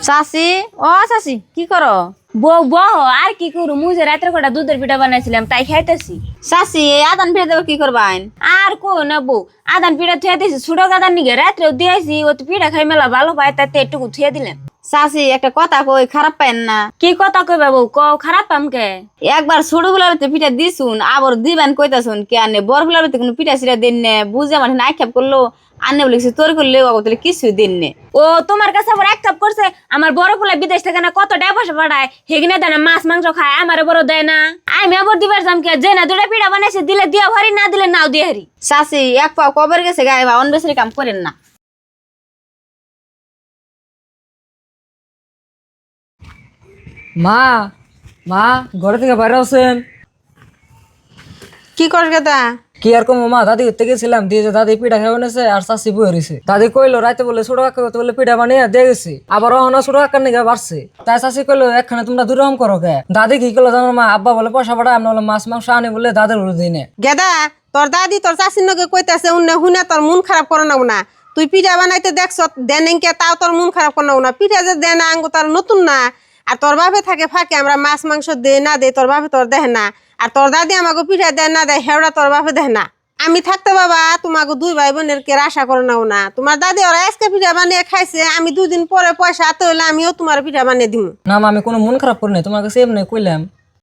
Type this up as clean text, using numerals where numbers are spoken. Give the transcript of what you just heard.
চাচি ও চাচি কি করো? বউ বহ আর কি করু মুঝে রাত্রে কটা দুধের পিঠা বানাইছিলাম তাই খাইতেছি। চাচি এই আদান ফিরে দেবো কি করবাইন? আর কো না বউ আদান পিঠা থুয়ে দিয়েছি ছোটো গাদার নিগে রাত্রেও দিয়েছি ও তো পিঠা খাই মেলা ভালো পায় তাতে একটুকু থুয়ে দিলেন। চাচি একটা কথা কই, খারাপ পাইন না। কি কথা কইবা বউ ক খারাপ পামকে? একবার ছোট গুলার পিঠা দিছুন আবার দিবেন কইতাছুন কে আনে বড় গুলার কোনো পিঠা সিটা দিন নে বুঝে আমার আক্ষেপ করলো আনে বলে তোর করলে তাহলে কিছু দিন নে। ও তোমার কাছে আবার এক কাপ করছে আমার বড় পোলা বিদেশ থেকে না কত টাকা পয়সা পাঠায় হেগিনে দেয় না মাছ মাংস খায় আমার বড় দেয় না আমি আবার দিবার যাম কে যে না দুটা পিঠা বানাইছে দিলে দিয়া হারি না দিলে নাও দিয়ে হারি। চাচি এক পাও কবর গেছে গায়ে বা অনবেসরি কাম করেন না। মা মা ঘরে থেকে বাইরে আছেন? কি কর গেদা? কি আর কম মা দাদি করতে গেছিলাম দিয়ে যে দাদি পিঠা খাওয়া নেছে আর চাষি বই হয়েছে দাদি কইলো রাতে বলে ছোট কাকা করতে বলে পিঠা বানিয়ে দিয়ে গেছে আবার অহনা ছোট কাকার নিকে বাড়ছে তাই চাষি কইলো একখানে তোমরা দুরকম করো কে দাদি কি করলো জানো মা আব্বা বলে পয়সা পাঠায় আমরা বলে মাছ মাংস আনি বলে দাদের বলে দিই না। গেদা তোর দাদি তোর চাষির নগে কইতাছে উন্নে হুনে তোর মন খারাপ করো না তুই পিঠা বানাইতে দেখছ দেনকে তাও তোর মন খারাপ করো না পিঠা যে দে না আঙ্গো তার নতুন না আর তোর বাপে থাকে ফাঁকে আমরা মাছ মাংস দে না দে তোর বাপে তোর দেহ না আর তোর দাদি আমাকে পিঠা দেয় না দেয় হেওড়া তোর বাপে দেহ না। আমি থাকতে বাবা তোমাকে দুই ভাই বোনের কে আশা করো না তোমার দাদি ওরা আজকে পিঠা বানিয়ে খাইছে আমি 2 দিন পরে পয়সা হাতে হইলে আমিও তোমার পিঠা বানিয়ে দিব। না মা আমি কোনো মন খারাপ করি না তোমার কাছে এমনি কইলাম।